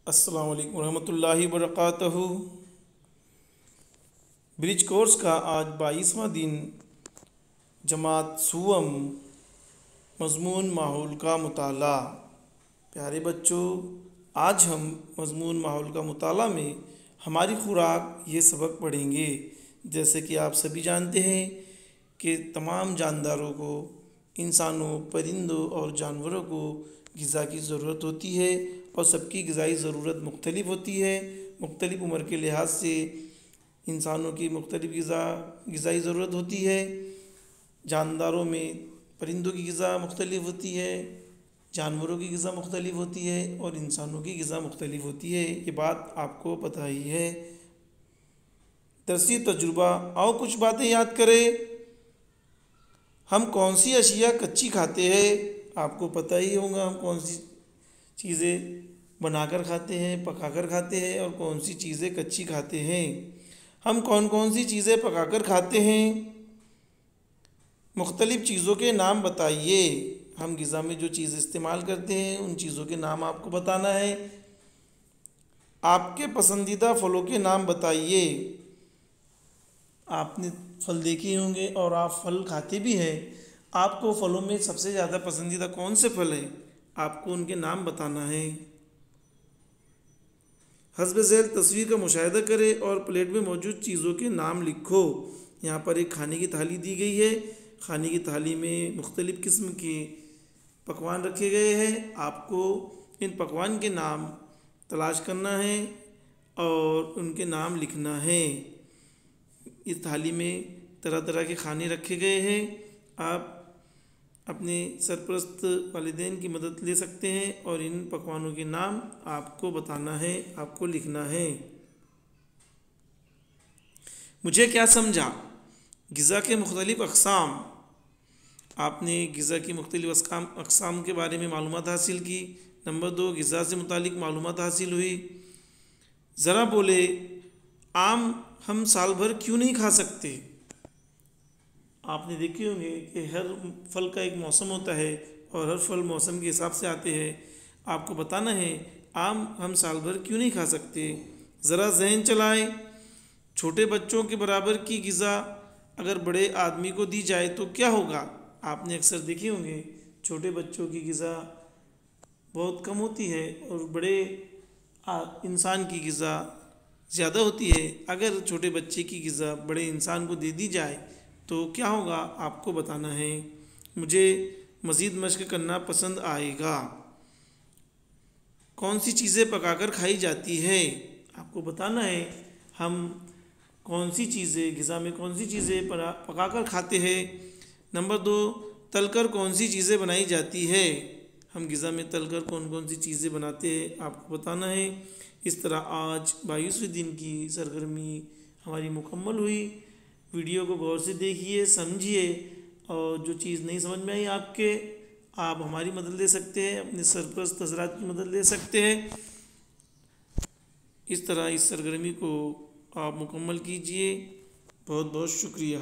अस्सलाम वालेकुम रहमतुल्लाहि वबरकातुहू। ब्रिज कोर्स का आज 22वां दिन जमात सुवम मज़मून माहौल का मुताला। प्यारे बच्चों, आज हम मज़मून माहौल का मुताला में हमारी खुराक ये सबक पढ़ेंगे। जैसे कि आप सभी जानते हैं कि तमाम जानदारों को, इंसानों, परिंदों और जानवरों को ग़िज़ा की ज़रूरत होती है और सबकी ग़िज़ाई ज़रूरत मुख्तलिफ़ होती है। मुख्तलिफ़ उम्र के लिहाज से इंसानों की मुख्तलिफ़ ग़िज़ाई ज़रूरत होती है। जानदारों में परिंदों की ग़िज़ा मुख्तलिफ़ होती है, जानवरों की ग़िज़ा मुख्तलिफ़ होती है और इंसानों की ग़िज़ा मुख्तलिफ़ होती है। ये बात आपको पता ही है। दरसी तजुर्बा, आओ कुछ बातें याद करें। हम कौन सी अशिया कच्ची खाते हैं? आपको पता ही होगा हम कौन सी चीज़ें बनाकर खाते हैं, पकाकर खाते हैं और कौन सी चीज़ें कच्ची खाते हैं। हम कौन कौन सी चीज़ें पकाकर खाते हैं? मुख्तलिफ़ चीज़ों के नाम बताइए। हम ग़िज़ा में जो चीज़ इस्तेमाल करते हैं उन चीज़ों के नाम आपको बताना है। आपके पसंदीदा फलों के नाम बताइए। आपने फल देखे होंगे और आप फल खाते भी हैं। आपको फलों में सबसे ज़्यादा पसंदीदा कौन से फल हैं? आपको उनके नाम बताना है। हस्ब ज़ैल तस्वीर का मुशाहिदा करें और प्लेट में मौजूद चीज़ों के नाम लिखो। यहाँ पर एक खाने की थाली दी गई है। खाने की थाली में मुख्तलिफ़ किस्म के पकवान रखे गए हैं। आपको इन पकवान के नाम तलाश करना है और उनके नाम लिखना है। इस थाली में तरह तरह के खाने रखे गए हैं। आप अपने सरपरस्त वालिदैन की मदद ले सकते हैं और इन पकवानों के नाम आपको बताना है, आपको लिखना है। मुझे क्या समझा? ग़िज़ा के मुख्तलिफ़ अक़साम। आपने ग़िज़ा की मुख्तलिफ़ अक़साम के बारे में मालूमात हासिल की। नंबर 2, ग़िज़ा से मुतालिक मालूमात हासिल हुई। ज़रा बोले, आम हम साल भर क्यों नहीं खा सकते? आपने देखे होंगे कि हर फल का एक मौसम होता है और हर फल मौसम के हिसाब से आते हैं। आपको बताना है आम हम साल भर क्यों नहीं खा सकते। ज़रा ज़हन चलाएं। छोटे बच्चों के बराबर की ग़िज़ा अगर बड़े आदमी को दी जाए तो क्या होगा? आपने अक्सर देखे होंगे छोटे बच्चों की ग़िज़ा बहुत कम होती है और बड़े इंसान की ग़िज़ा ज़्यादा होती है। अगर छोटे बच्चे की ग़िज़ा बड़े इंसान को दे दी जाए तो क्या होगा? आपको बताना है। मुझे मज़ीद मशक़ करना पसंद आएगा। कौन सी चीज़ें पकाकर खाई जाती है? आपको बताना है हम कौन सी चीज़ें ग़िज़ा में कौन सी चीज़ें पकाकर खाते हैं। नंबर 2, तलकर कौन सी चीज़ें बनाई जाती है? हम ग़िज़ा में तलकर कौन कौन सी चीज़ें बनाते हैं, आपको बताना है। इस तरह आज 22वें दिन की सरगर्मी हमारी मुकम्मल हुई। वीडियो को गौर से देखिए, समझिए और जो चीज़ नहीं समझ में आई आपके, आप हमारी मदद ले सकते हैं, अपने सरपरस्त हज़रात की मदद ले सकते हैं। इस तरह इस सरगर्मी को आप मुकम्मल कीजिए। बहुत बहुत शुक्रिया।